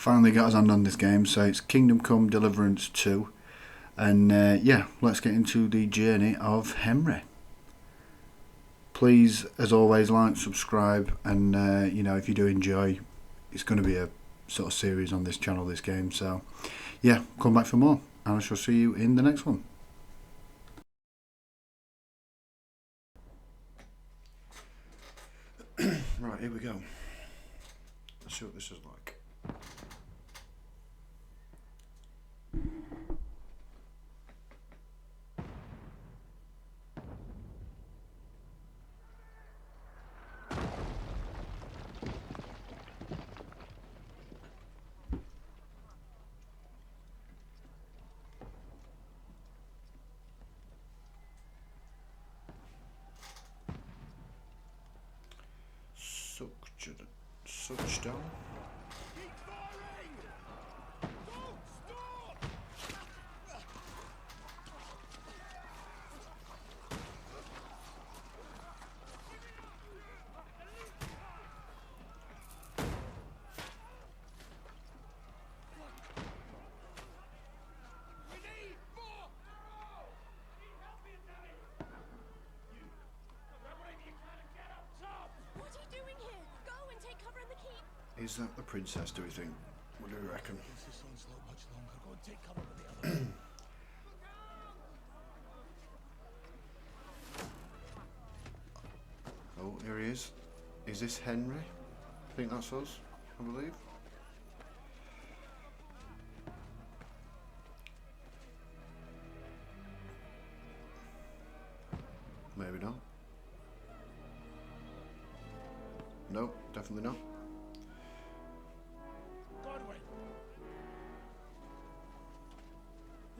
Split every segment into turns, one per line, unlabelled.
finally got his hand on this game, so it's Kingdom Come Deliverance 2. And yeah, let's get into the journey of Henry. Please, as always, like, subscribe, and you know, if you do enjoy, it's going to be a sort of series on this channel, this game. So yeah, come back for more, and I shall see you in the next one. Right, here we go. Let's see what this is like. Such down. Is that the princess, do we think? What do we reckon? Oh, here he is. Is this Henry? I think that's us, I believe. Maybe not. No, definitely not.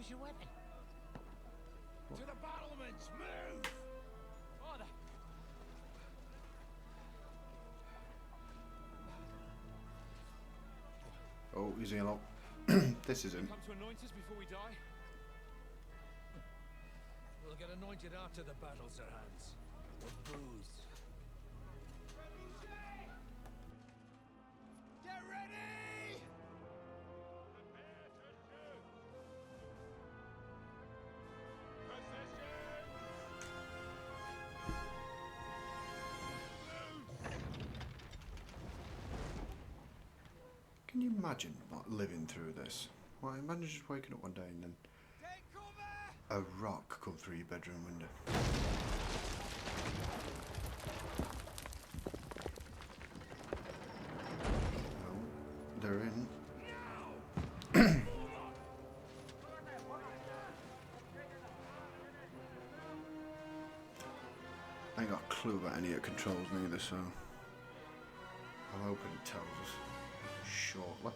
Your weapon. To the battlements, move! Order.
Oh, he's in a lot. This is him.
Come to anoint us before we die? We'll get anointed after the battles are hands. With booze. Get ready!
Can you imagine like living through this? Like, imagine just waking up one day and then a rock come through your bedroom window. No, they're in. I ain't got a clue about any of the controls neither, so I'm hoping it tells us shortly.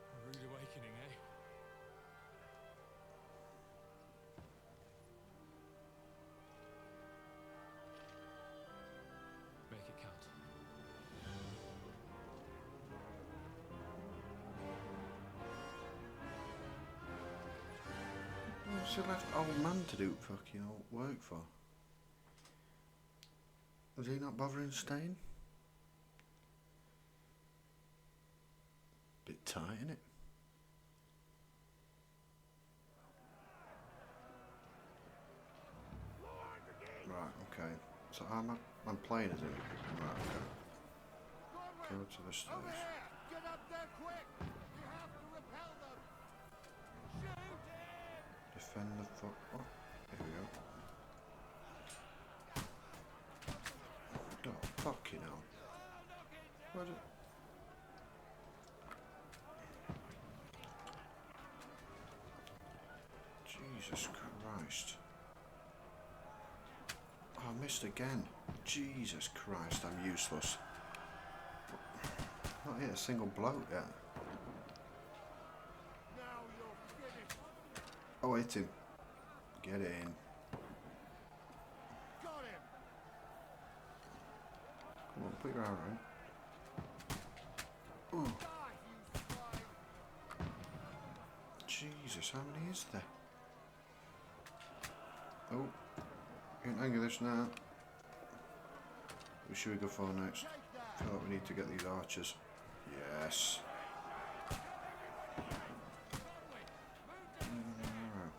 A rude awakening, eh? Make it count.
What's he left old man to do fucking work for? Was he not bothering staying? Bit tight, innit? Right, okay. So I'm playing as him. Right, okay. Go to the stairs.
Get up there quick! We have to repel them! Shoot!
Defend the foot. Oh, here we go. Oh, fucking hell. What is... Jesus Christ. Oh, I missed again. Jesus Christ, I'm useless. Not hit a single bloke yet.
Now you're finished!
Oh, hit him. Get in.
Got him!
Come on, put your arm in. Oh.
Die, you swine!
Jesus, how many is there? Oh, can't hang of this now. What should we go for next?
Take that!
I feel like we need to get these archers. Yes. Alright.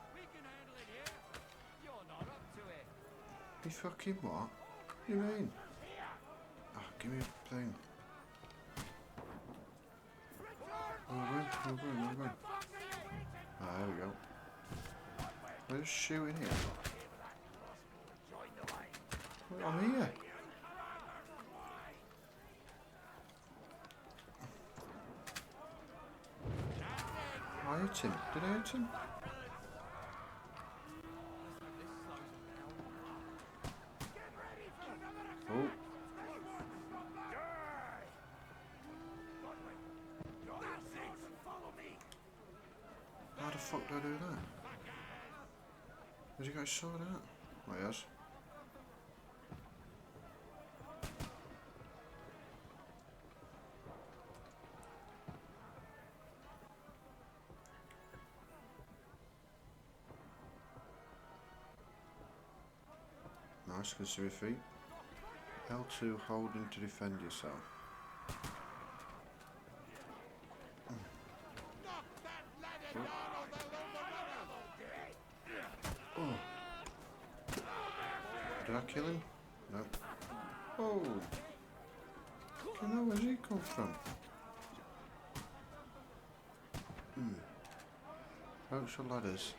You fucking what? What do you mean? Oh, give me a thing. Move in. Ah, there we go. We're just shooting here. Wait, I'm here. I hit him. Did I hit him? Oh. How the fuck do I do that? Has he got his sword out? Oh, he has. Nice, can see my feet. L2 holding to defend yourself. Oh. Did I kill him? No. Oh. Okay, now where's he come from? Approach the ladders.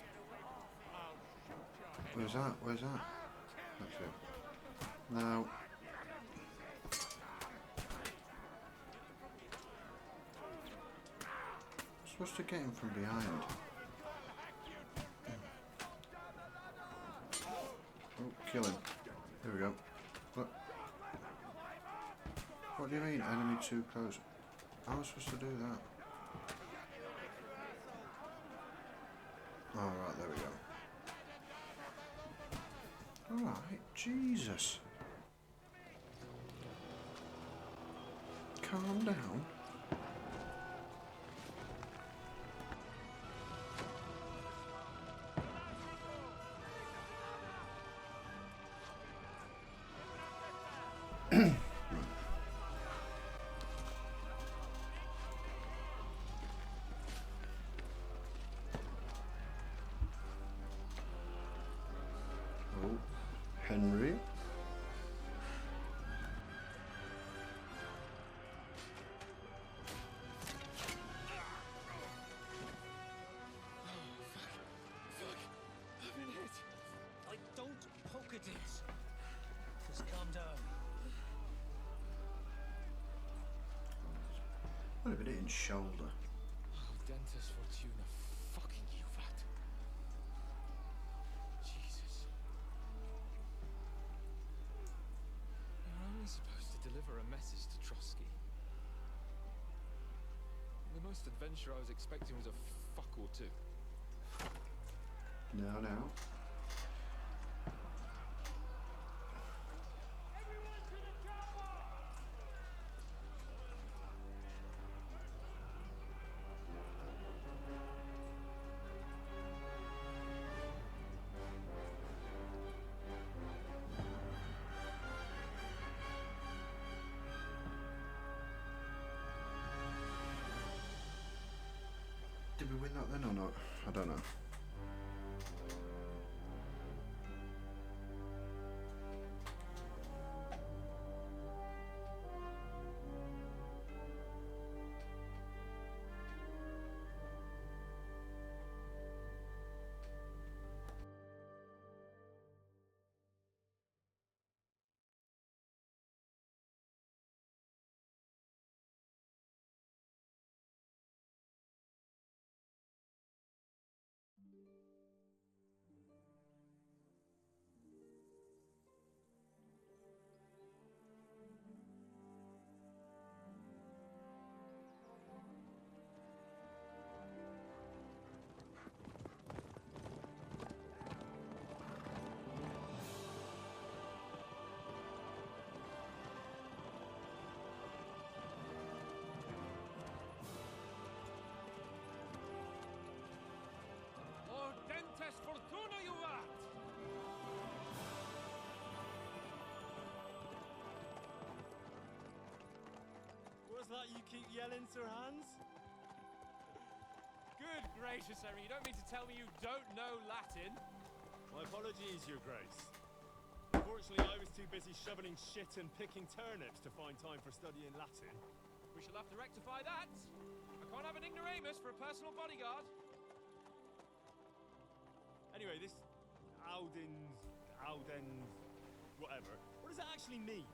Where's that? Where's that? That's it. Now. I'm supposed to get him from behind. Oh, kill him. There we go. Look. What do you mean, enemy too close? How am I supposed to do that? Oh, right, there we go. Alright, Jesus. Calm down. Oh, Henry.
Like, don't poke at it. Just calm down.
What a bit in shoulder.
Dentist Fortuna, fucking you, vat. Jesus. You're only supposed to deliver a message to Trotsky. The most adventure I was expecting was a fuck or two.
No. Did we win that then or not? I don't know.
What's that you keep yelling, Sir Hans?
Good gracious, Henry, you don't mean to tell me you don't know Latin?
My apologies, Your Grace. Unfortunately, I was too busy shoveling shit and picking turnips to find time for studying Latin.
We shall have to rectify that. I can't have an ignoramus for a personal bodyguard.
Anyway, this Audens, whatever. What does that actually mean?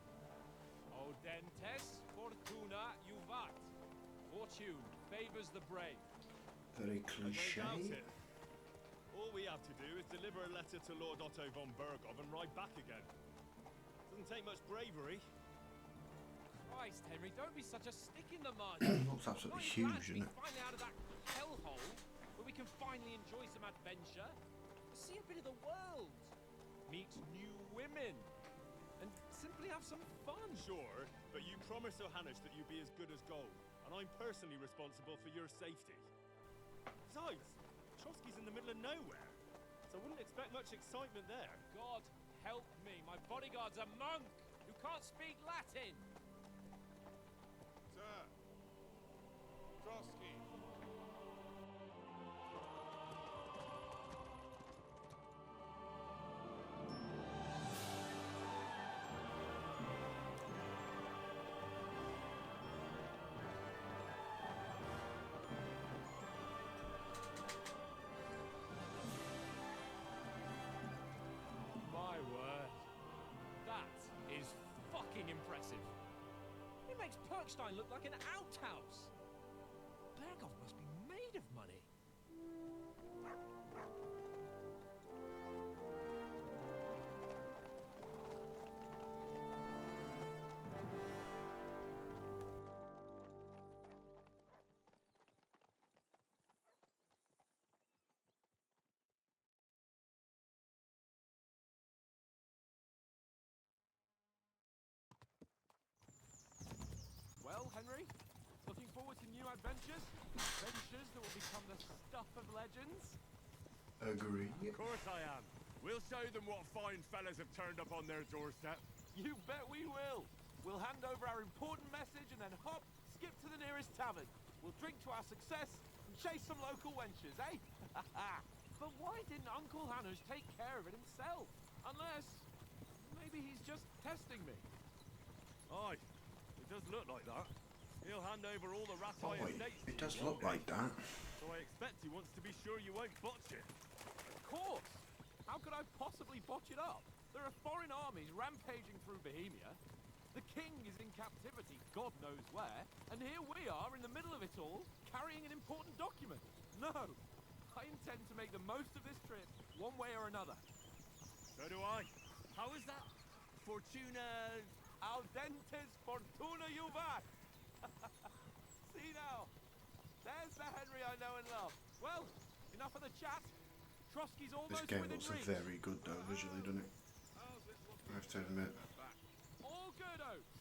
Audentes fortuna juvat. Fortune favors the brave.
Very
I don't doubt
cliche.
it. All we have to do is deliver a letter to Lord Otto von Bergov and ride back again. Doesn't take much bravery.
Christ, Henry, don't be such a stick in the mud.
Looks absolutely
Aren't you glad
huge,
to be
isn't it?
finally out of that hellhole where we can finally enjoy some adventure? See a bit of the world, meet new women, and simply have some fun.
Sure, but you promised Johannes that you'd be as good as gold, and I'm personally responsible for your safety. Besides, Trotsky's in the middle of nowhere, so I wouldn't expect much excitement there.
God help me, my bodyguard's a monk who can't speak Latin.
Sir. Trotsky.
My word, that is fucking impressive. It makes Perkstein look like an outhouse. Bergov must be made of money. Well, Henry, looking forward to new adventures? Adventures that will become the stuff of legends?
Agree.
Of course I am. We'll show them what fine fellas have turned up on their doorstep.
You bet we will. We'll hand over our important message and then hop, skip to the nearest tavern. We'll drink to our success and chase some local wenches, eh? But why didn't Uncle Hannes take care of it himself? Unless, maybe he's just testing me.
Aye, it does look like that. He'll hand over all the rat
Oh,
estates.
it does look like that.
So I expect he wants to be sure you won't botch it.
Of course! How could I possibly botch it up? There are foreign armies rampaging through Bohemia. The king is in captivity, God knows where, and here we are in the middle of it all, carrying an important document. No! I intend to make the most of this trip, one way or another.
So do I. How is that? Fortuna...
Audentes fortuna juvat! See now, there's the Henry I know and love. Well, enough of the chat. Trotsky's
This
almost
game
within
looks
reach.
very good though, visually, doesn't it?
How's it looking?
I have to admit.
All good, Oates.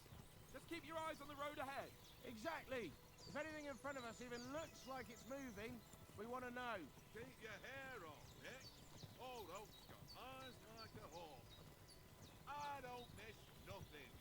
Just keep your eyes on the road ahead.
Exactly. If anything in front of us even looks like it's moving, we want to know.
Keep your hair on, Nick. Old Oak's got eyes like a hawk. I don't miss nothing.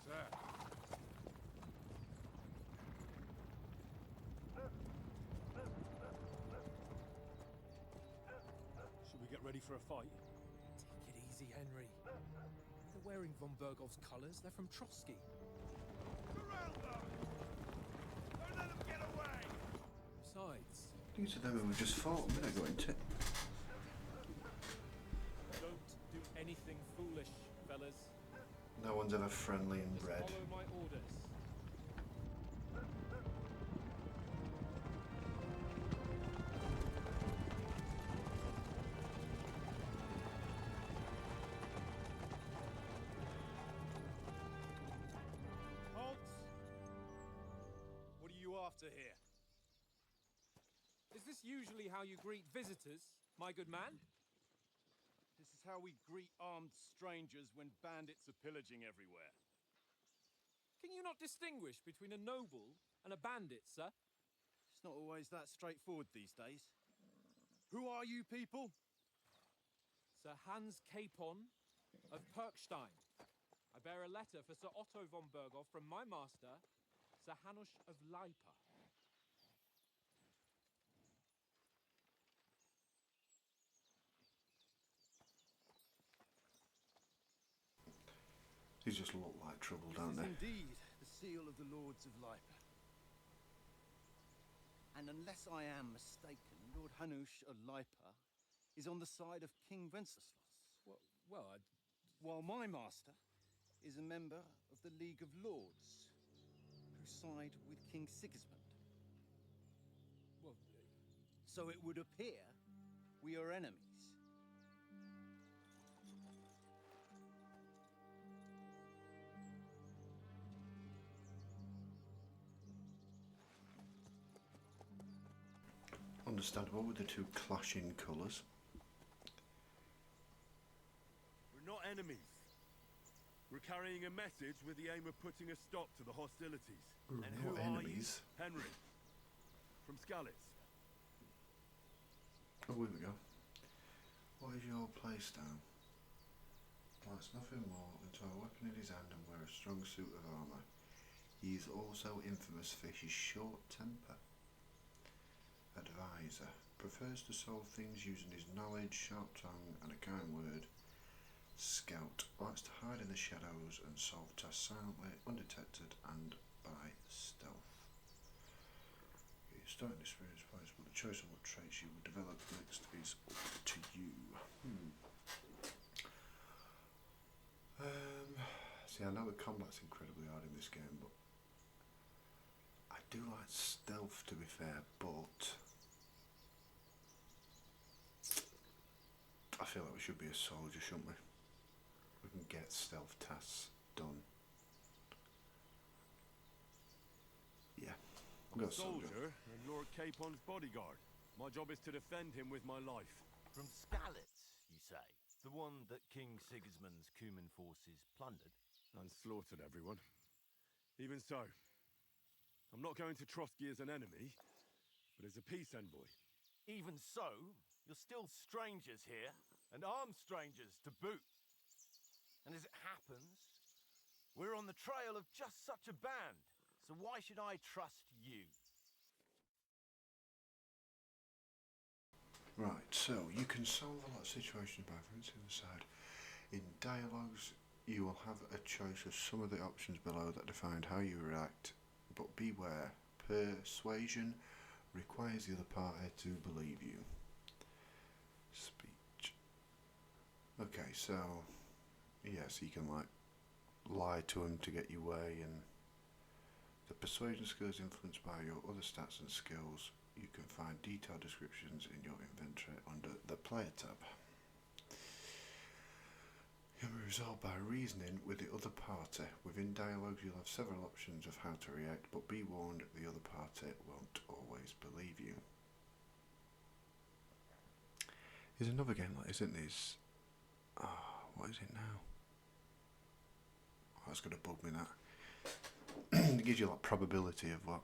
Sir.
Should we get ready for a fight?
Take it easy, Henry. They're wearing von Bergov's colours. They're from Trotsky.
Surround them! Don't let them get away!
Besides,
These are them who we just fought a minute ago, isn't it?
don't do anything foolish, fellas.
No one's ever friendly in
Just
red.
follow my orders.
Halt! What are you after here?
Is this usually how you greet visitors, my good man?
This is how we greet armed strangers when bandits are pillaging everywhere.
not distinguish between a noble and a bandit, sir?
It's not always that straightforward these days. Who are you people?
Sir Hans Capon of Perkstein. I bear a letter for Sir Otto von Berghoff from my master, Sir Hanush of Leipa.
These just look like trouble,
This
don't
is
they?
indeed the seal of the Lords of Leipa. And unless I am mistaken, Lord Hanush of Leipa is on the side of King Wenceslas.
Well,
While my master is a member of the League of Lords, who side with King Sigismund.
well,
So it would appear we are enemies.
Understandable with the two clashing colours.
We're not enemies. We're carrying a message with the aim of putting a stop to the hostilities.
We're
And
not
who
enemies.
are you? Henry. From Skalitz.
Oh, here we go. What is your playstyle? Likes nothing more than to have a weapon in his hand and wear a strong suit of armour. He is also infamous for his short temper. Advisor. Prefers to solve things using his knowledge, sharp tongue and a kind word. Scout. Likes to hide in the shadows and solve tasks silently, undetected and by stealth. Your starting experience points, but the choice of what traits you will develop next is up to you. See, I know the combat's incredibly hard in this game, but I do like stealth, to be fair, but I feel like we should be a soldier, shouldn't we? We can get stealth tasks done. Yeah,
I'm
go
a soldier and Lord Capon's bodyguard. My job is to defend him with my life.
From Skalitz, you say? The one that King Sigismund's Cuman forces plundered?
And slaughtered everyone. Even so, I'm not going to Trotsky as an enemy, but as a peace envoy.
Even so, you're still strangers here, and armed strangers to boot. And as it happens, we're on the trail of just such a band, so why should I trust you?
Right, so you can solve a lot of situations by referencing the side. In dialogues, you will have a choice of some of the options below that define how you react, but beware, persuasion requires the other party to believe you. Speech. Okay, so yes, you can like lie to him to get your way, and the persuasion skill is influenced by your other stats and skills. You can find detailed descriptions in your inventory under the player tab. It can be resolved by reasoning with the other party. Within dialogues you'll have several options of how to react, but be warned, the other party won't always believe you. There's another game like this, isn't there? What is it now? Oh, that's going to bug me, that. It gives you like probability of what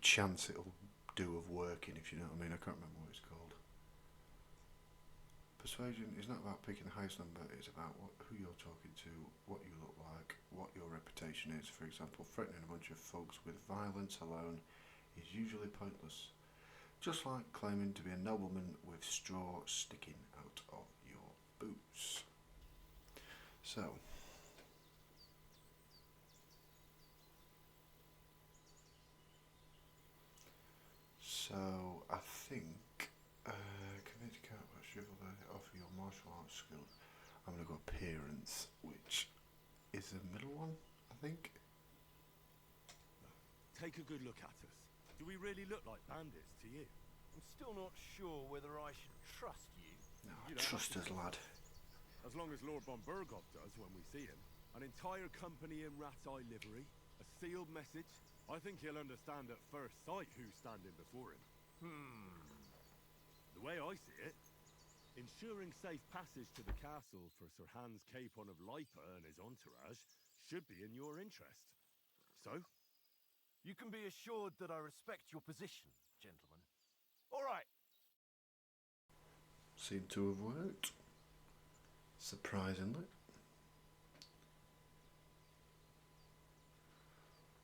chance it'll do of working, if you know what I mean. I can't remember what it's called. Persuasion is not about picking the highest number, it's about who you're talking to, what you look like, what your reputation is. For example, threatening a bunch of folks with violence alone is usually pointless. Just like claiming to be a nobleman with straw sticking out of your boots. So I think community character chivalry offer your martial arts skills. I'm going to go appearance, which is the middle one, I think.
Take a good look at us. Do we really look like bandits to you?
I'm still not sure whether I should trust you.
No,
You don't
trust
have
us,
to.
lad.
As long as Lord von Berghoff does when we see him. An entire company in rat-eye livery, a sealed message. I think he'll understand at first sight who's standing before him. The way I see it, ensuring safe passage to the castle for Sir Hans Capon of Leipa and his entourage should be in your interest. So?
You can be assured that I respect your position, gentlemen. All right.
Seemed to have worked. Surprisingly.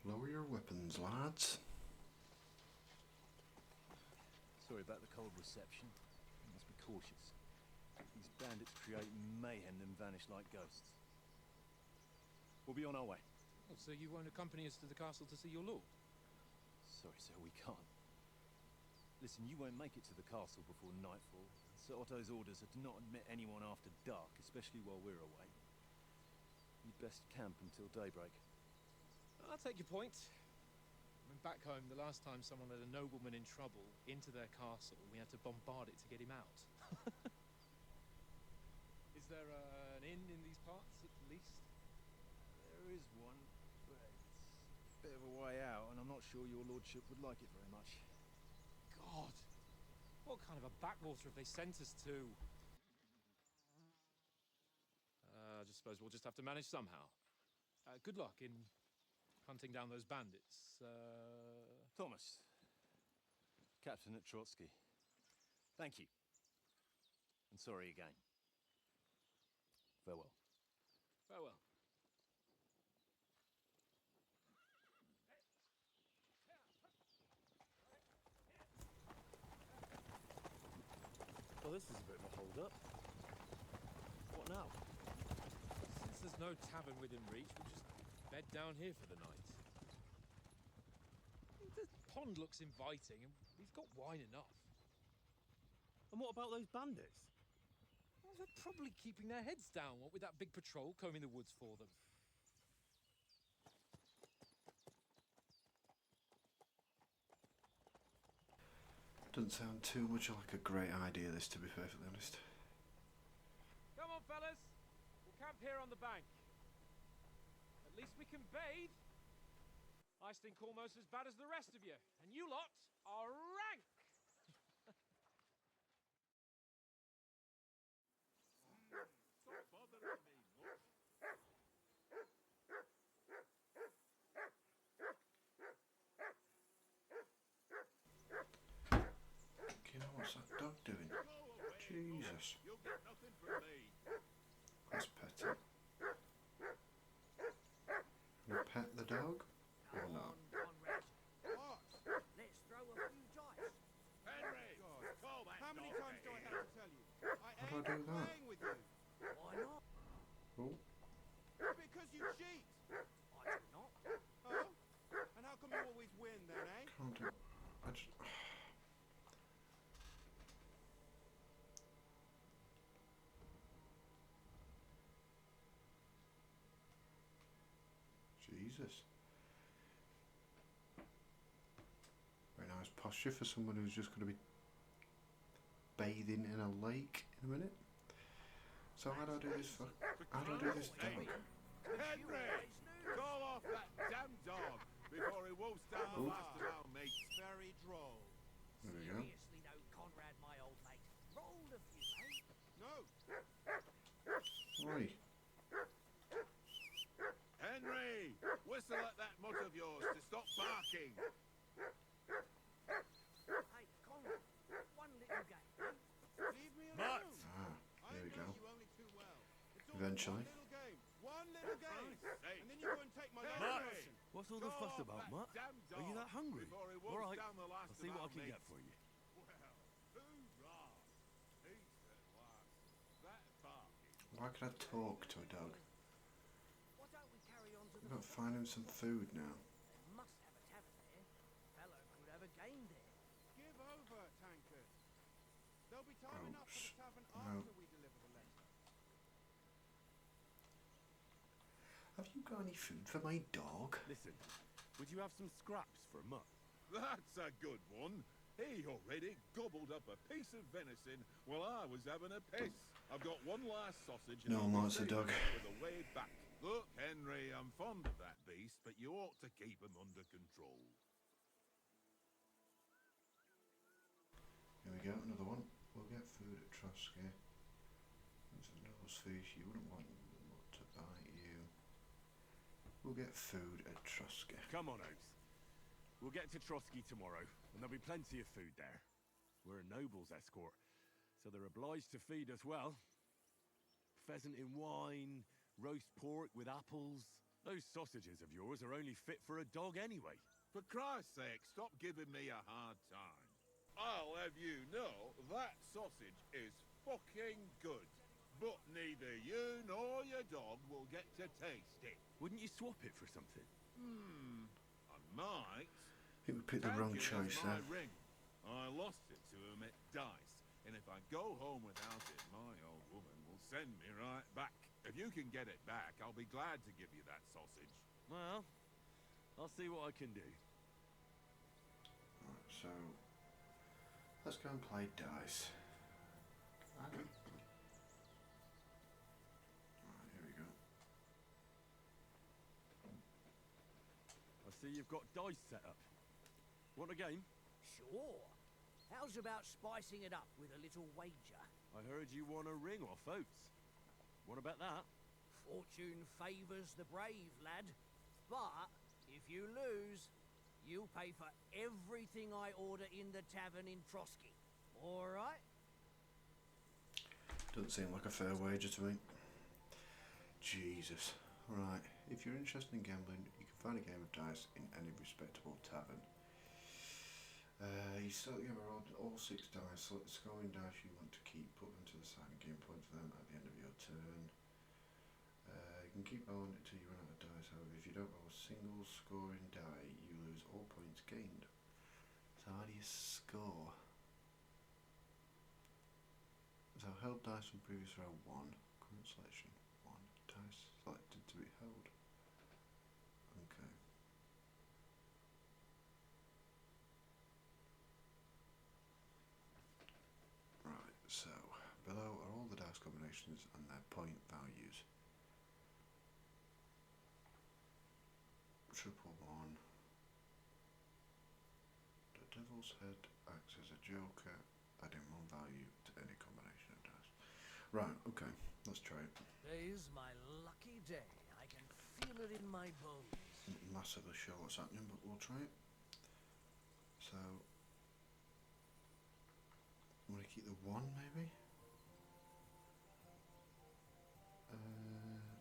Lower your weapons, lads.
Sorry about the cold reception. You must be cautious. These bandits create mayhem and vanish like ghosts. We'll be on our way.
Oh, so you won't accompany us to the castle to see your lord?
Sorry, sir, we can't. Listen, you won't make it to the castle before nightfall. Sir Otto's orders are to not admit anyone after dark, especially while we're away. You'd best camp until daybreak.
I'll take your point. I mean, back home, the last time someone led a nobleman in trouble into their castle, we had to bombard it to get him out. Is there an inn in these parts, at least?
There is one, but it's a bit of a way out, and I'm not sure your lordship would like it very much.
God! What kind of a backwater have they sent us to? I just suppose we'll just have to manage somehow. Good luck in hunting down those bandits.
Thomas, Captain at Trotsky, thank you. And sorry again. Farewell.
Farewell.
Well, this is a bit of a hold-up. What now?
Since there's no tavern within reach, we'll just bed down here for the night. The pond looks inviting, and we've got wine enough.
And what about those bandits?
Well, they're probably keeping their heads down, what with that big patrol combing the woods for them.
Doesn't sound too much like a great idea, this, to be perfectly honest.
Come on, fellas. We'll camp here on the bank. At least we can bathe. I stink almost as bad as the rest of you, and you lot are rank!
Stop bothering me, much.
You know, what's that dog doing? Jesus.
You'll get nothing from me.
Let's pet it. Gonna pet the dog? Or not?
Conrad.
What?
Let's throw a few dice.
Henry! Call that
How many
dog
times do I
here.
have to tell you? I
How do I
ain't
do that?
playing with you.
Why not?
Oh,
Because you cheat.
I do not.
Oh? And how come you always win then, eh?
can't do. I just. Jesus. Very nice posture for someone who's just going to be bathing in a lake in a minute. So how do I do this for? How do I do this dog?
Henry! Call off that damn dog before he wolfs down the
Ooh.
last of our mates.
Very droll.
There we go.
Seriously though, Conrad, my old mate. Roll a few, eh?
No.
Oi.
Henry! Whistle at that mutt of yours to stop barking.
Hey, Conrad, one little game, eh?
Leave me
Mutt!
alone.
Ah,
I
there we
know
go.
you only too well. It's all
Eventually.
one little game. One little game.
Hey.
And then you go and take my
Henry!
life person.
What's all the
Call
fuss
off
about,
that
Mutt?
damn
Are you
dog
that hungry?
before he
All
wolfs
right,
down the last
I'll see
of
what I
our
can get
mates.
for you.
Well, hoorah! Peace at last. That barking.
Why can I talk to a dog?
Why don't we carry on to
I've
the
got to find him some food now.
They must have a tavern there. Fellow could have a game there.
Give over, tankard. There'll be time enough for the tavern
No.
after we deliver the letter.
Have you got any food for my dog?
Listen, would you have some scraps for a mutt? That's a good one. He already gobbled up a piece of venison while I was having a piss. I've got one last sausage and
No
I'll
one
be
likes a
saving
dog.
it for the way back. Look, Henry, I'm fond of that beast, but you ought to keep him under control.
Here we go, another one. We'll get food at Trotsky. This is nose fish. You wouldn't want to bite you. will get food at Trotsky.
Come on, Oates. We'll get to Trotsky tomorrow, and there'll be plenty of food there. We're a noble's escort, so they're obliged to feed us well. Pheasant in wine, roast pork with apples. Those sausages of yours are only fit for a dog anyway.
For Christ's sake, stop giving me a hard time. I'll have you know that sausage is fucking good. But neither you nor your dog will get to taste it.
Wouldn't you swap it for something?
I might.
I think we picked the wrong choice
my
there.
ring. I lost it to him at dice, and if I go home without it, my old woman will send me right back. If you can get it back, I'll be glad to give you that sausage.
Well, I'll see what I can do.
Right, so let's go and play dice. Right, here we go.
I see you've got dice set up. Want a game?
Sure. How's about spicing it up with a little wager?
I heard you won a ring off Oates. What about that?
Fortune favours the brave, lad. But if you lose, you'll pay for everything I order in the tavern in Trotsky. All right?
Doesn't seem like a fair wager to me. Jesus. Right, if you're interested in gambling, you can find a game of dice in any respectable tavern. You start the game around all 6 dice, select the scoring dice you want to keep, put them to the side and gain points for them at the end of your turn. You can keep on until you run out of dice, however if you don't roll a single scoring die, you lose all points gained. So how do you score? So held dice from previous round 1, current selection 1, dice selected to be held. Okay. Right, so below are all the dice combinations and their point values. Triple 1. The Devil's Head acts as a joker, adding 1 value to any combination of dice. Right, okay, let's try it.
Today's my lucky day. I can feel it in my bones.
Not massively sure what's happening, but we'll try it. So, I'm going to keep the 1 maybe?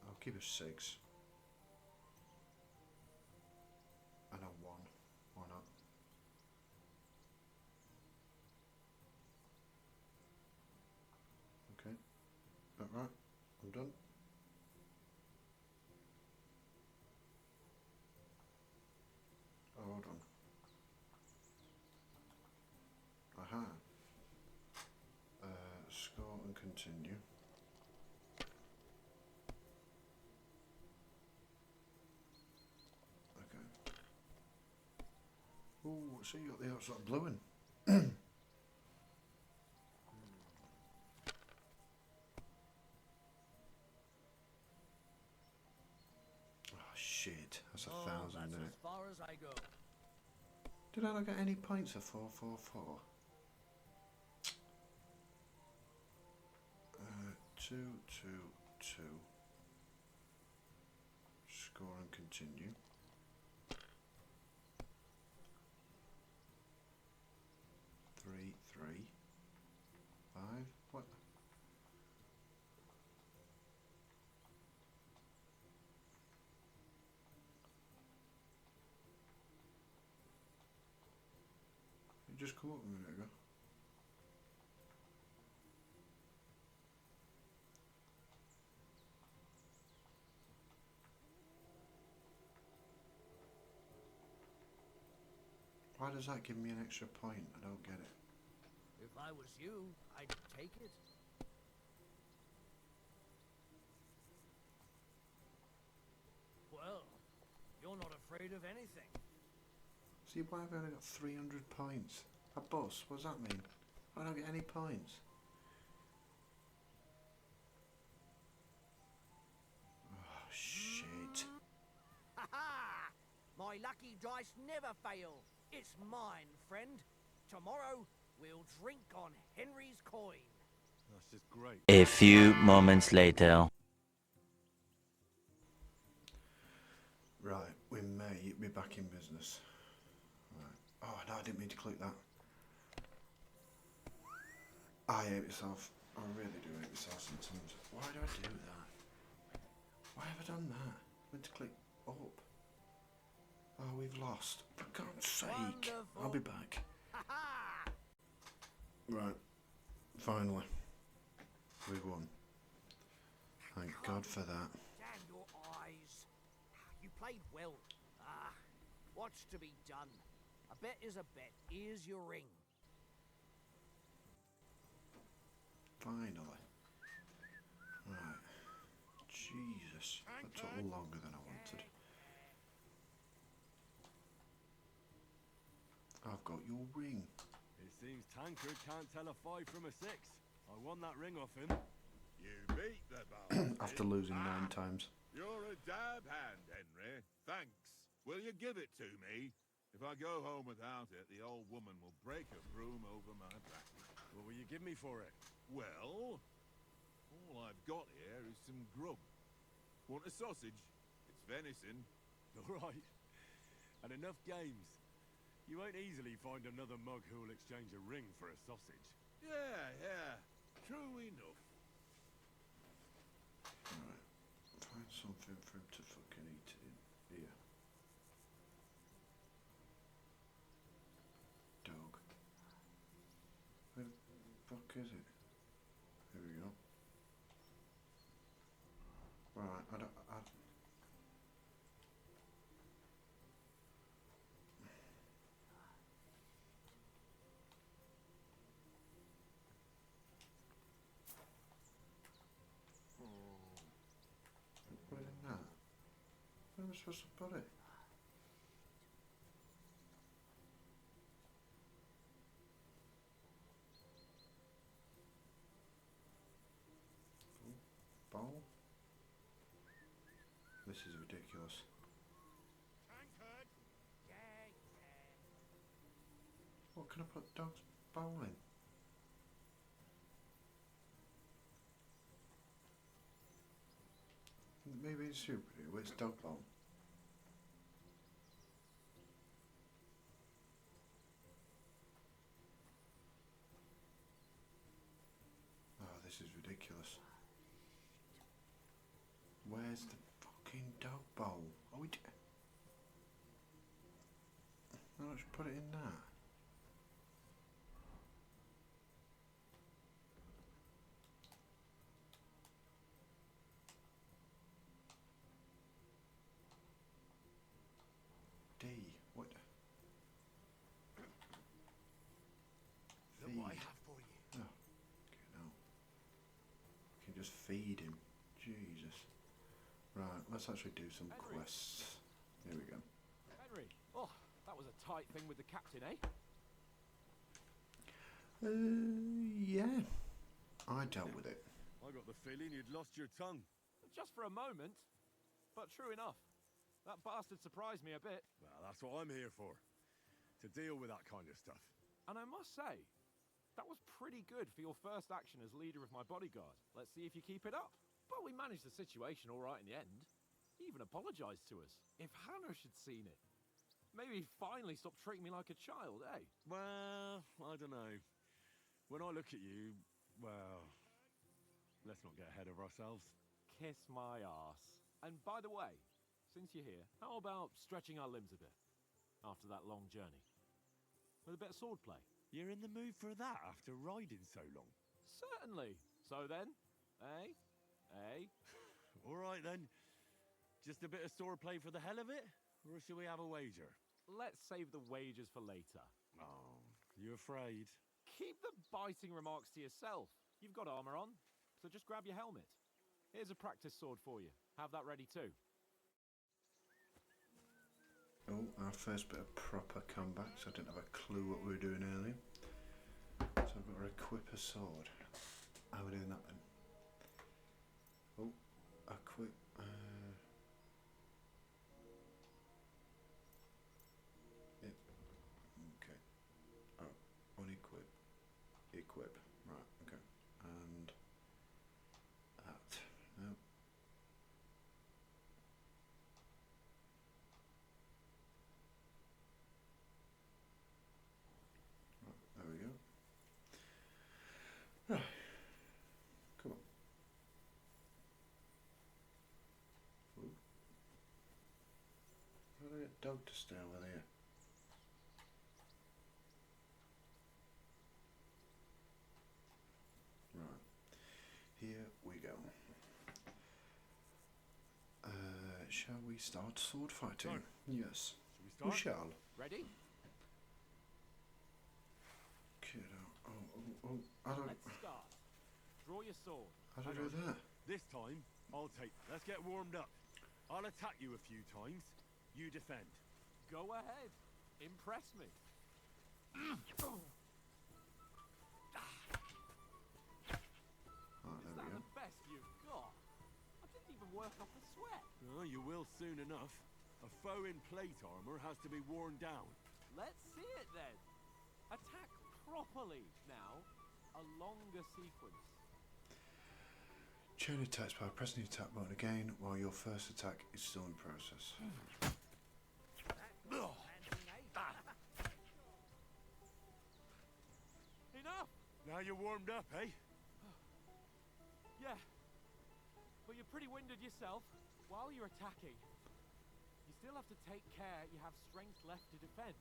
I'll keep a 6. And a 1. Why not? Okay. That right? I'm done. Oh, hold on. Aha. Score and continue. Okay. Ooh, so you got the outside blowing. Oh shit, that's 1,000
That's
there.
as far as I go.
Did I not get any points for 444? 2, 2, 2. Score and continue. 3, 3. 5. What? It just come up a minute ago. Why does that give me an extra point? I don't get it.
If I was you, I'd take it. Well, you're not afraid of anything.
See, why have I only got 300 points? A bus, what does that mean? I don't get any points. Oh, shit.
Ha ha! My lucky dice never fail. It's mine, friend. Tomorrow, we'll drink on Henry's coin.
That's just great.
A few moments later.
Right, we may be back in business. Right. Oh no, I didn't mean to click that. I hate myself. I really do hate myself sometimes. Why do I do that? Why have I done that? I meant to click up. Oh, we've lost. For God's sake.
Wonderful.
I'll be back.
Ha ha!
Right. Finally. We won. Thank God for that.
Damn your eyes. You played well. Ah, what's to be done? A bet is a bet. Here's your ring.
Finally. Right. Jesus. That took longer than I wanted. I've got your ring.
It seems Tancred can't tell a 5 from a 6. I won that ring off him.
You beat the bastard.
After losing 9 times.
You're a dab hand, Henry. Thanks. Will you give it to me? If I go home without it, the old woman will break a broom over my back.
What will you give me for it?
Well, all I've got here is some grub. Want a sausage? It's venison.
All right. And enough games. You won't easily find another mug who will exchange a ring for a sausage.
Yeah. True enough.
Right. Find something for him to fucking eat in here. Dog. Where the fuck is it? Here we go. Right, I don't... Put it in that. Where am I supposed to put it? Bowl? This is ridiculous.
Tancred!
What can I put dog's bowl in? Maybe it's super here. Where's dog bowl? Oh, this is ridiculous. Where's the fucking dog bowl? Oh, no, just put it in that. D. What?
Look what I have for you.
Oh, okay, no. You can just feed him. Jesus. Right, let's actually do some
Henry.
quests. Here we go.
Henry, oh, that was a tight thing with the captain, eh?
Yeah. I dealt with it.
I got the feeling you'd lost your tongue.
Just for a moment. But true enough. That bastard surprised me a bit.
Well, that's what I'm here for. To deal with that kind of stuff.
And I must say, that was pretty good for your first action as leader of my bodyguard. Let's see if you keep it up. But we managed the situation all right in the end. He even apologized to us. If Hanush had seen it, maybe he'd finally stop treating me like a child, eh?
Well, I don't know. When I look at you, well, let's not get ahead of ourselves.
Kiss my arse. And by the way, since you're here, how about stretching our limbs a bit after that long journey? With a bit of swordplay.
You're in the mood for that after riding so long?
Certainly. So then, eh? Eh?
All right then. Just a bit of swordplay for the hell of it? Or shall we have a wager?
Let's save the wagers for later.
Oh, you afraid?
Keep the biting remarks to yourself. You've got armor on, so just grab your helmet. Here's a practice sword for you. Have that ready too.
Oh, our first bit of proper comeback, so I didn't have a clue what we were doing earlier. So I've got to equip a sword. How are we doing that then? Oh, equip. Yep. Okay. Oh, unequip. Equip. Right, okay. And that. No. dog to stay over there. Right, here we go. Shall we start sword fighting?
Sure.
Yes.
Shall we
We
start?
shall.
Ready?
Kiddo. Oh, I don't.
Let's start. Draw your sword.
How do I do that?
This time, I'll take... Let's get warmed up. I'll attack you a few times. You defend.
Go ahead. Impress me.
Oh,
Is
there
that
we go.
the best you've got? I didn't even work up a sweat.
Oh, you will soon enough. A foe in plate armor has to be worn down.
Let's see it then. Attack properly now. A longer sequence.
Chain attacks by pressing the attack button again while your first attack is still in process.
Enough!
Now you're warmed up, eh?
Yeah. But you're pretty winded yourself. While you're attacking, you still have to take care you have strength left to defend.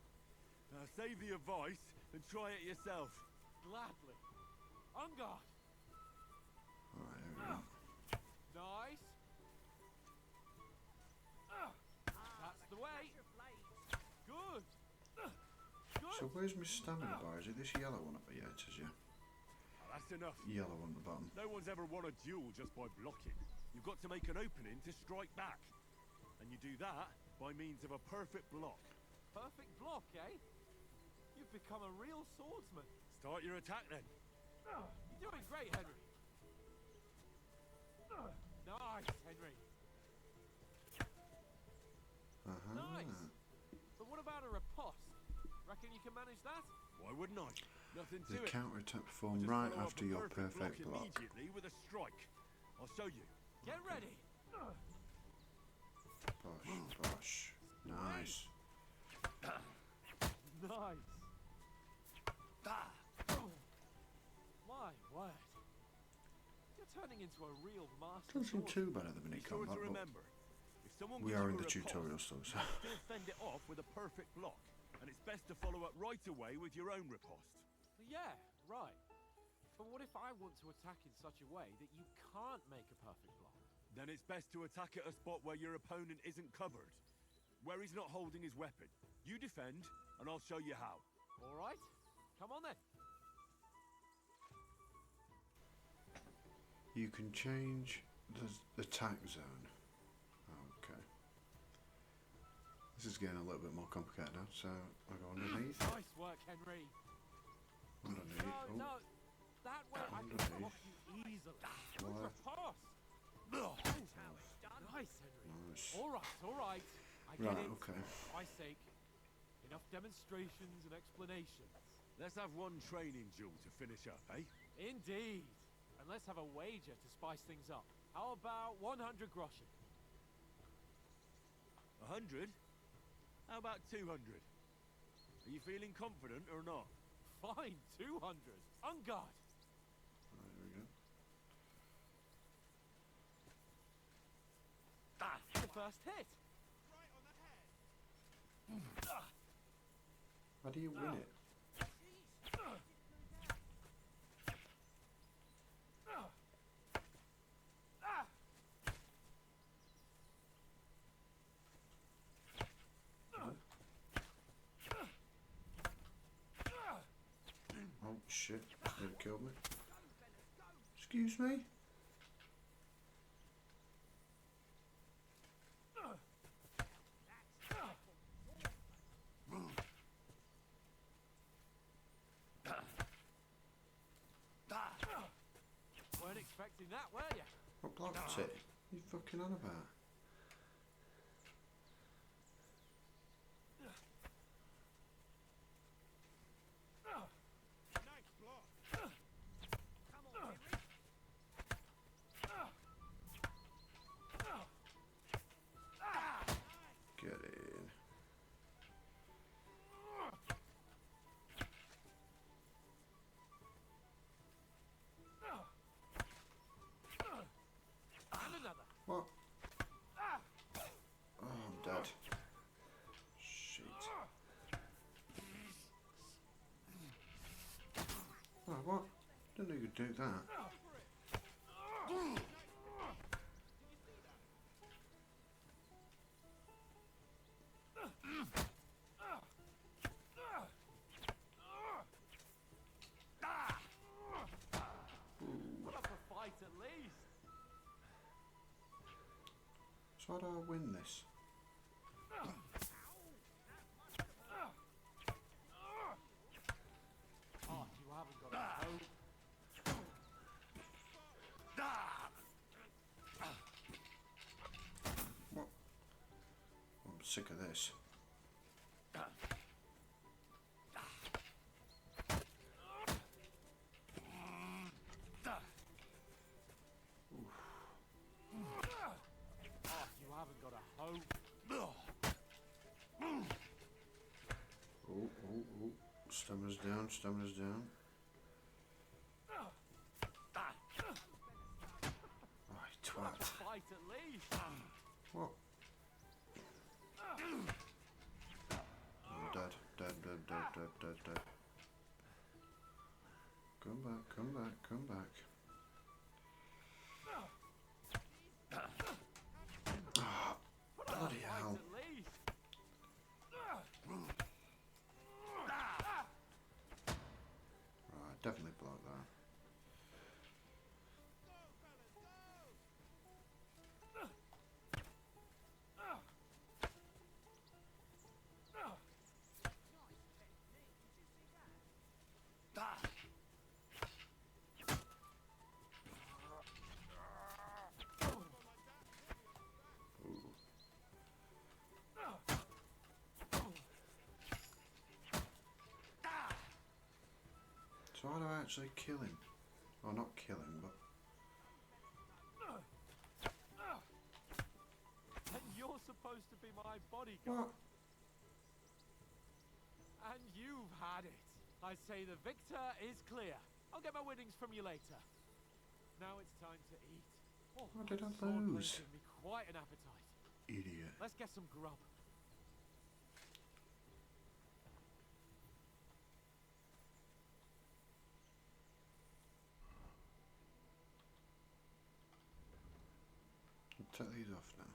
Now save the advice and try it yourself.
Gladly. On guard.
Alright, here we go.
Nice. That's the way. Good. Good.
So where's my stamina bar? Is it this yellow one up here? Yeah, it says yeah.
Now, that's enough.
Yellow one at the bottom.
No one's ever won a duel just by blocking. You've got to make an opening to strike back. And you do that by means of a perfect block.
Perfect block, eh? You've become a real swordsman.
Start your attack then.
You're doing great, Henry. Nice, Henry. Nice. But what about a riposte? Reckon you can manage that?
Why wouldn't I? Nothing to
The
it.
counter attack
I'll
performed
just
right
follow up
after
a
your
perfect
perfect block.
immediately with a strike. I'll show you.
Get ready.
Bosh, bosh. Nice.
Nice. My word. You're turning into a real master.
Doesn't seem
swordsman.
too bad at the minute
Be sure
combat,
to
but
remember, if someone
we
gives
are
you
in
a
the
riposte,
tutorial still, so.
still fend it off with a perfect block. And it's best to follow up right away with your own riposte.
Yeah, right. But what if I want to attack in such a way that you can't make a perfect block?
Then it's best to attack at a spot where your opponent isn't covered. Where he's not holding his weapon. You defend, and I'll show you how.
All right. Come on then.
You can change the attack zone. Okay. This is getting a little bit more complicated now, so I go underneath.
Nice work, Henry.
Underneath. Oh,
No. That way I can
Underneath.
block you easily. Good
Left.
riposte. Nice, Henry.
nice.
All right. I get
Right,
it.
okay.
For my sake. Enough demonstrations and explanations.
Let's have one training duel to finish up, eh?
Indeed. And let's have a wager to spice things up. How about 100 groschen?
100? How about 200? Are you feeling confident or not?
Fine, 200. On guard.
Right, here we go.
The first hit.
How do you win it? Oh shit, nearly killed me. Excuse me?
Weren't expecting that, were you?
What blocked it? You fucking on about?
Nice block.
Come on, Henry.
Get in.
And another.
What? Oh, I'm dead. could do that.
Put up a fight at least.
So how do I win this?
Oh, you haven't got a hope.
What? I'm sick of this.
Oh, you haven't got a hope.
Oh, oh, oh. Stamina's down, stamina's down. Right,
Put up a
twat.
fight at least.
What? I'm dead, dead, dead, dead, dead, dead, dead. Come back, come back, come back. Ah,
Put up a
bloody
fight
hell.
at least.
Right, definitely block that. Ooh. So how do I actually kill him? Or not kill him, but...
And you're supposed to be my bodyguard.
What?
And you've had it. I say the victor is clear. I'll get my winnings from you later. Now it's time to eat. Oh,
How did I
sword
lose?
plays give me quite an appetite.
Idiot.
Let's get some grub.
I'll take these off now.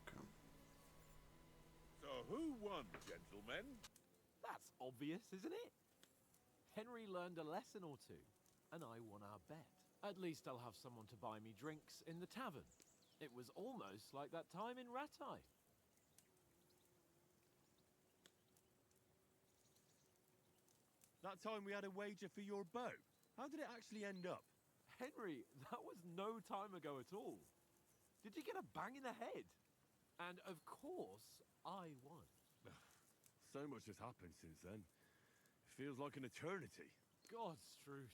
Okay.
So who won, gentlemen?
That's obvious, isn't it? Henry learned a lesson or two, and I won our bet. At least I'll have someone to buy me drinks in the tavern. It was almost like that time in Rattay.
That time we had a wager for your bow. How did it actually end up?
Henry, that was no time ago at all. Did you get a bang in the head? And of course, I won.
So much has happened since then. It feels like an eternity.
God's truth.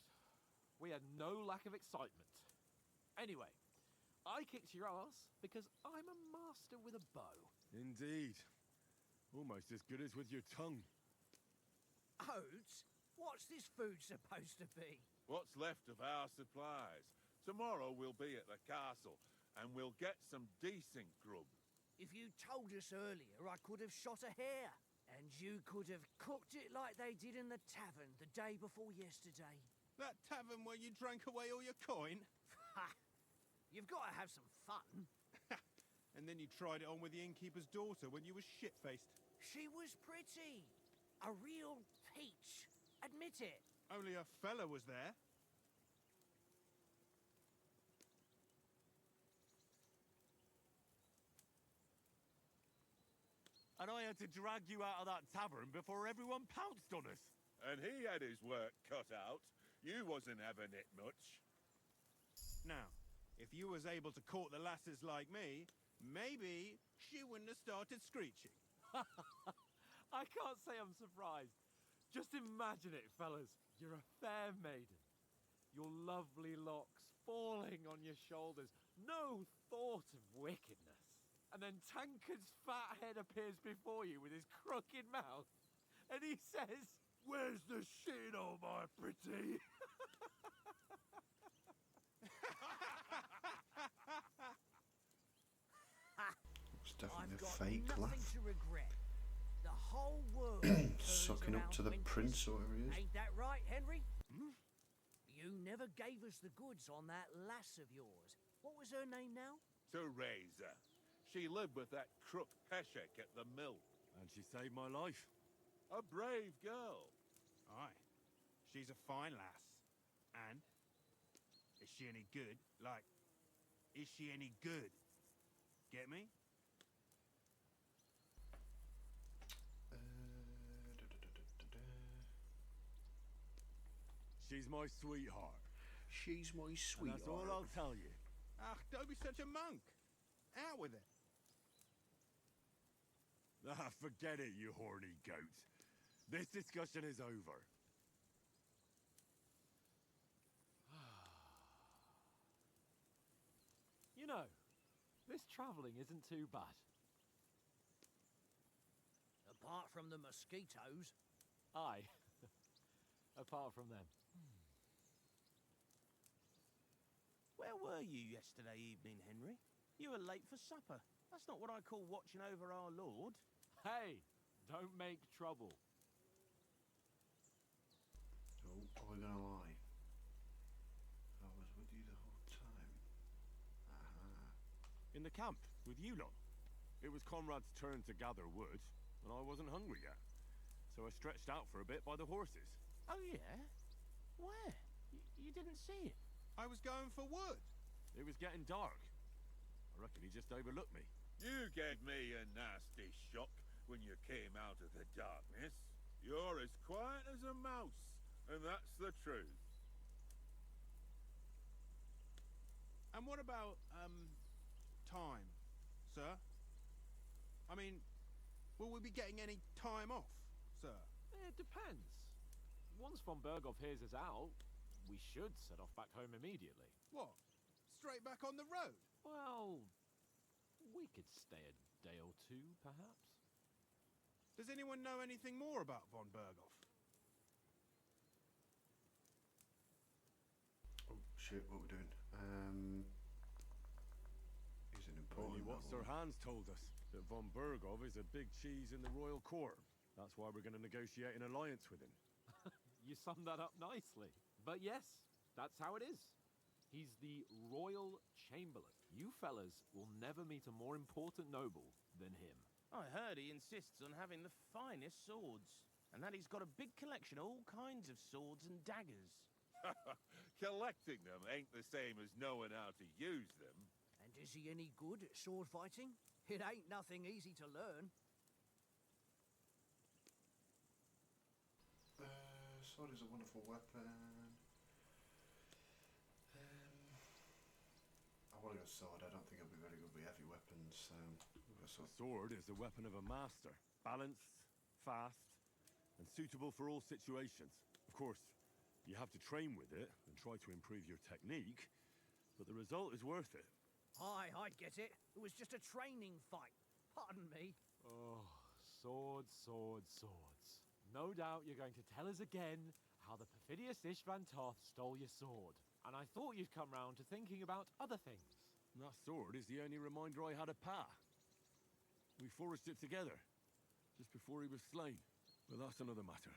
We had no lack of excitement. Anyway, I kicked your ass because I'm a master with a bow.
Indeed. Almost as good as with your tongue.
Oats? What's this food supposed to be?
What's left of our supplies? Tomorrow we'll be at the castle, and we'll get some decent grub.
If you told us earlier, I could have shot a hare. And you could have cooked it like they did in the tavern the day before yesterday.
That tavern where you drank away all your coin?
Ha! You've got to have some fun.
And then you tried it on with the innkeeper's daughter when you were shit-faced.
She was pretty. A real peach. Admit it.
Only a fella was there.
And I had to drag you out of that tavern before everyone pounced on us.
And he had his work cut out. You wasn't having it much.
Now, if you was able to court the lasses like me, maybe she wouldn't have started screeching.
I can't say I'm surprised. Just imagine it, fellas. You're a fair maiden. Your lovely locks falling on your shoulders. No thought of wickedness. And then Tankard's fat head appears before you with his crooked mouth. And he says, "Where's the shit, oh my pretty?"
It's definitely
I've
a
got
fake
nothing
laugh.
to regret. The whole world turns
Sucking up
around
to the
winters.
prince or whatever he is.
Ain't that right, Henry? You never gave us the goods on that lass of yours. What was her name now?
Teresa. She lived with that crook Peshek at the mill.
And she saved my life.
A brave girl.
Aye. She's a fine lass. And? Is she any good? Like, is she any good? Get me?
She's my sweetheart.
She's my
And
sweetheart.
that's all I'll tell you.
Ah, don't be such a monk. Out with it.
Ah, forget it, you horny goat. This discussion is over.
You know, this travelling isn't too bad.
Apart from the mosquitoes.
Aye. Apart from them.
Where were you yesterday evening, Henry? You were late for supper. That's not what I call watching over our Lord.
Hey, don't make trouble.
Oh, are we gonna lie? I was with you the whole time.
In the camp, with you lot. It was Conrad's turn to gather wood, and I wasn't hungry yet. So I stretched out for a bit by the horses.
Oh, yeah? Where? You didn't see it?
I was going for wood.
It was getting dark. I reckon he just overlooked me.
You gave me a nasty shock when you came out of the darkness. You're as quiet as a mouse, and that's the truth.
And what about, time, sir? I mean, will we be getting any time off, sir?
It depends. Once von Berghoff hears us out, we should set off back home immediately.
What? Straight back on the road?
Well, we could stay a day or two, perhaps.
Does anyone know anything more about von Berghoff?
Oh shit, what we're doing? He's an
Only
important
what
that
Sir
one.
Hans told us, that von Berghoff is a big cheese in the royal court. That's why we're going to negotiate an alliance with him.
You summed that up nicely. But yes, that's how it is. He's the Royal Chamberlain. You fellas will never meet a more important noble than him.
I heard he insists on having the finest swords, and that he's got a big collection of all kinds of swords and daggers.
Collecting them ain't the same as knowing how to use them.
And is he any good at sword fighting? It ain't nothing easy to learn.
Sword is a wonderful weapon. I want to go sword. I don't think I'll be very good with heavy weapons, so we'll go
A
sword.
sword is the weapon of a master. Balanced, fast, and suitable for all situations. Of course, you have to train with it and try to improve your technique, but the result is worth it.
Aye, I get it. It was just a training fight. Pardon me.
Oh, swords, swords, swords. No doubt you're going to tell us again how the perfidious Ishvan Toth stole your sword. And I thought you'd come round to thinking about other things.
And that sword is the only reminder I had of Pa. We forged it together, just before he was slain. But that's another matter.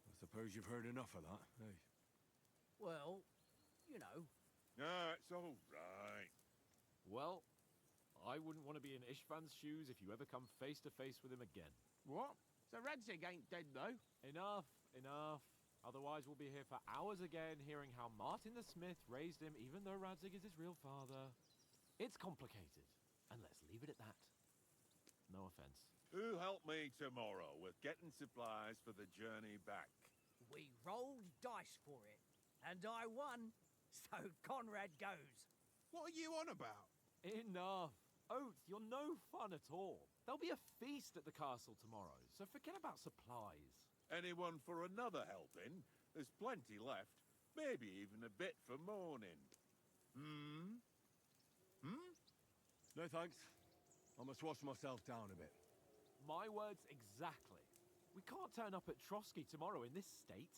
I suppose you've heard enough of that, eh?
Well, you know.
No, it's all right.
Well, I wouldn't want to be in Ishvan's shoes if you ever come face to face with him again.
What? So Radzig ain't dead, though?
Enough, enough. Otherwise we'll be here for hours again hearing how Martin the Smith raised him even though Radzig is his real father. It's complicated, and let's leave it at that. No offense.
Who helped me tomorrow with getting supplies for the journey back?
We rolled dice for it, and I won, so Conrad goes.
What are you on about?
Enough. Oath, you're no fun at all. There'll be a feast at the castle tomorrow, so forget about supplies.
Anyone for another helping? There's plenty left. Maybe even a bit for morning.
No thanks. I must wash myself down a bit.
My words exactly. We can't turn up at Trotsky tomorrow in this state.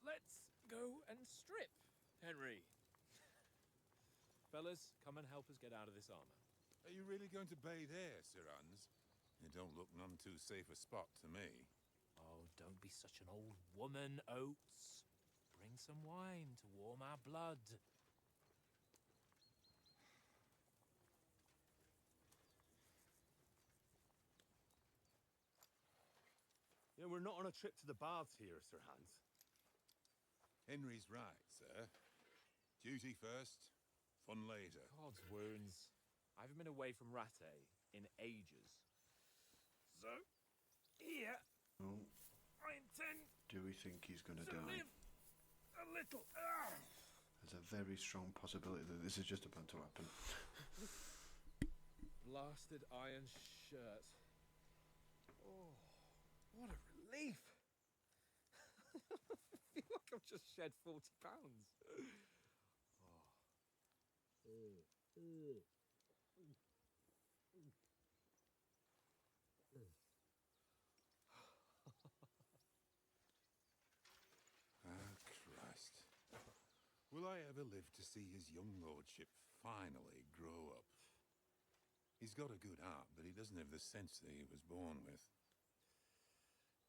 Let's go and strip, Henry.
Fellas, come and help us get out of this armor.
Are you really going to bathe here, Sir Hans? It don't look none too safe a spot to me.
Oh, don't be such an old woman, Oates. Bring some wine to warm our blood.
Yeah, we're not on a trip to the baths here, Sir Hans.
Henry's right, sir. Duty first, fun later.
God's wounds. I haven't been away from Rattay in ages. So, here,
Oh,
I intend
do we think he's going to
to
die?
live a little.
There's a very strong possibility that this is just about to happen.
Blasted iron shirt. Oh, what a relief! I feel like I've just shed 40 pounds.
Ah, Christ. Will I ever live to see his young lordship finally grow up? He's got a good heart, but he doesn't have the sense that he was born with.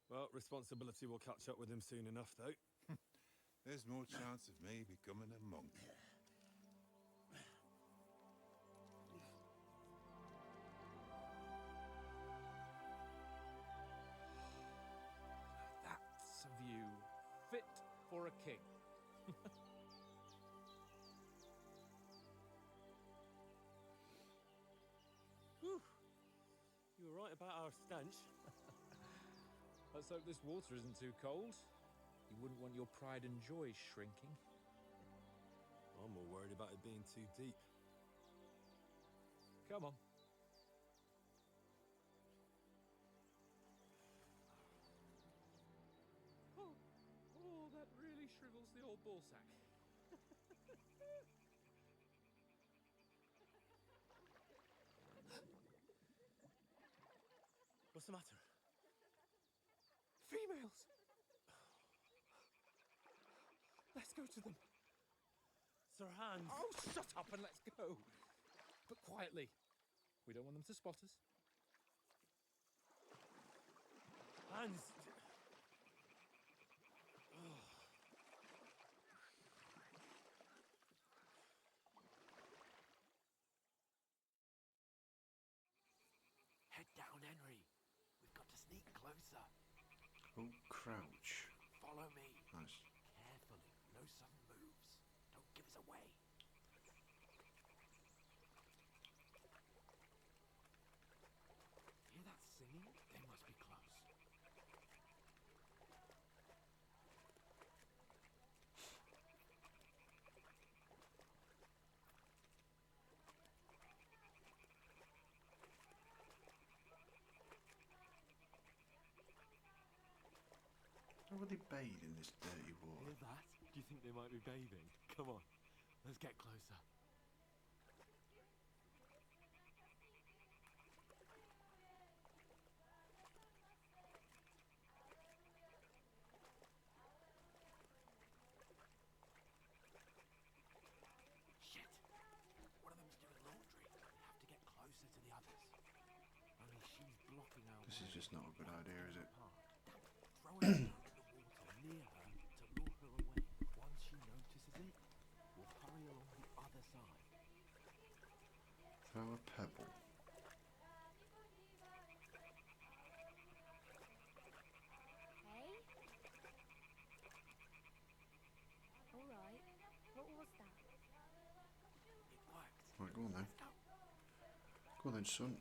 Well, responsibility will catch up with him soon enough, though.
There's more chance of me becoming a monk.
That's a view fit for a king.
Whew. You were right about our stench.
Let's hope this water isn't too cold. You wouldn't want your pride and joy shrinking.
I'm more worried about it being too deep.
Come on. Oh, that really shrivels the old ball sack.
What's the matter?
Females! Let's go to them.
Sir Hans!
Oh, shut up and let's go. But quietly. We don't want them to spot us.
Hans!
Head down, Henry. We've got to sneak closer.
Oh, crouch.
Follow me.
Nice.
Carefully. No sudden moves. Don't give us away. Hear that singing? They must be close.
How would they bathe in this dirty water?
Hear that? Do you think they might be bathing? Come on. Let's get closer. Shit! One of them's doing laundry. We have to get closer to the others. Only she's blocking our
This is
way.
just not a good idea, is it?
Throw her down in the water near her to lure her away. Once she notices it, we'll hurry along the other side.
Throw a pebble.
Hey? Alright. What was that?
It worked.
Right, go on then.
Let's go.
Go on then, son.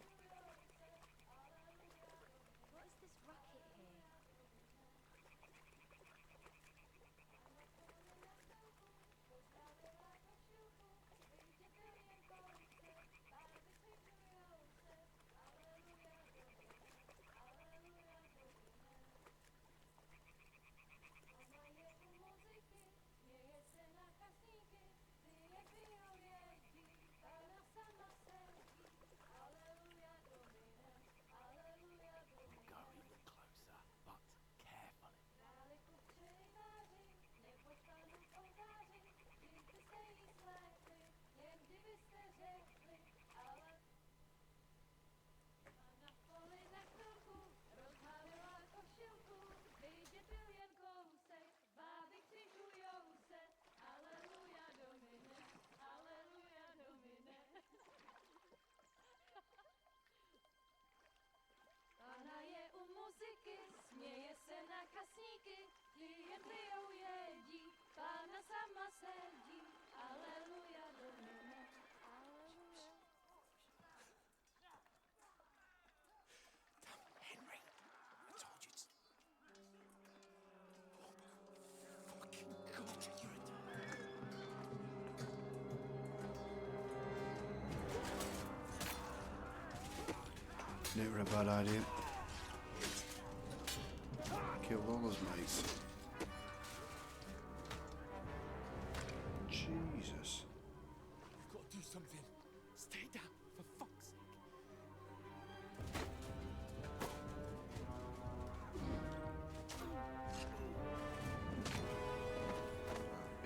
What is this racket here?
Never a bad idea. Kill all those mates. Jesus.
You've got to do something. Stay down, for fuck's sake.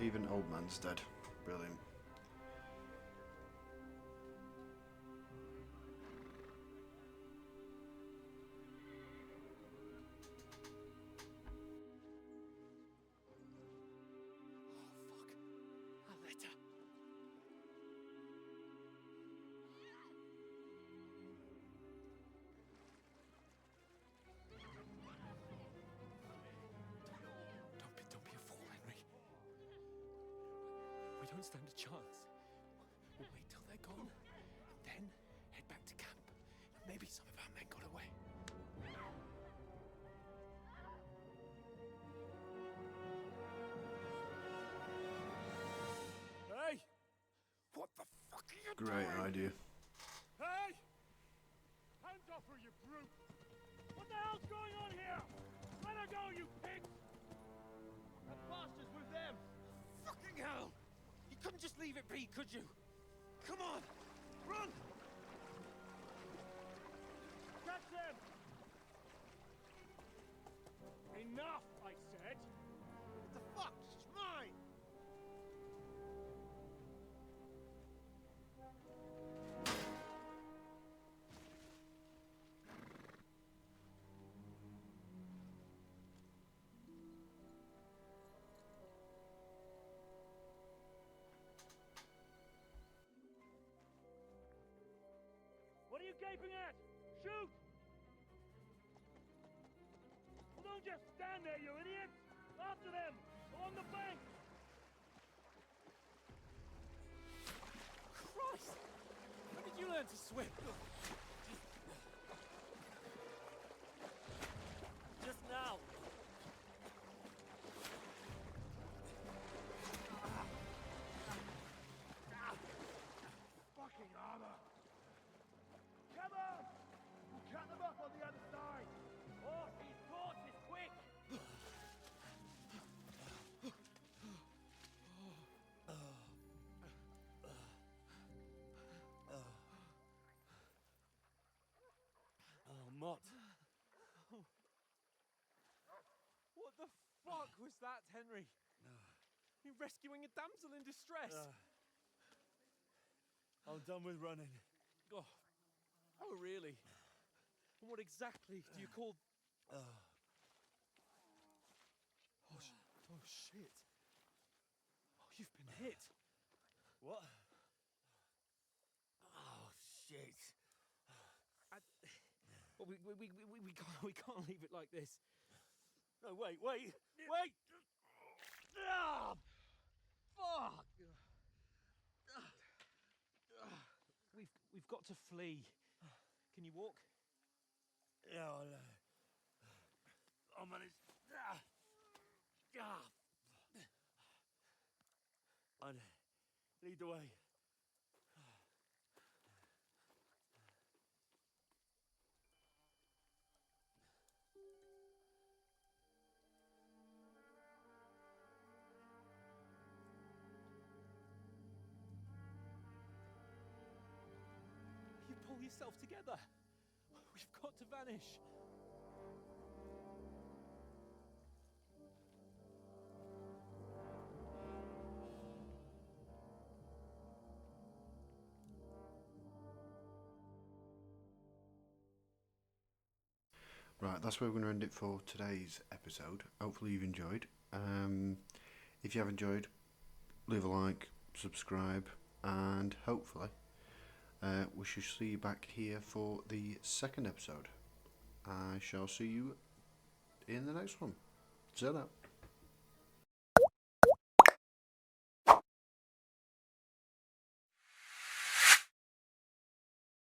Even old man's dead. Brilliant.
A letter. Don't be a fool, Henry. We don't stand a chance. We'll wait till they're gone, and then head back to camp. Maybe some of our men got away. Hey! What the fuck are you
Great
doing?
idea.
Hey! Hands off her, you brute! What the hell's going on here? Let her go, you pigs! That bastard's with them!
Fucking hell! You couldn't just leave it be, could you? Come on! Run!
Catch them! Enough, I said!
What the fuck? She's mine!
What are you gaping at? Shoot! Well, don't just stand there, you idiot! After them! Along the bank!
Christ! When did you learn to swim?
Just now! Fucking armor! Come on! We'll cut them off on the other side! Off his horses, quick!
Oh, Mott. What the fuck was that, Henry? You're rescuing a damsel in distress.
I'm done with running.
Oh, oh really? And what exactly do you call... Oh, oh shit. Oh, you've been hit.
What? Oh, shit.
Well, we can't leave it like this.
No, wait!
Ah, fuck! We've got to flee. Can you walk?
Yeah, I'll manage. I'd lead the way.
You pull yourself together. We've got to vanish.
Right, that's where we're going to end it for today's episode. Hopefully you've enjoyed. If you have enjoyed, leave a like, subscribe, and hopefully we shall see you back here for the second episode. I shall see you in the next one. Ta-da.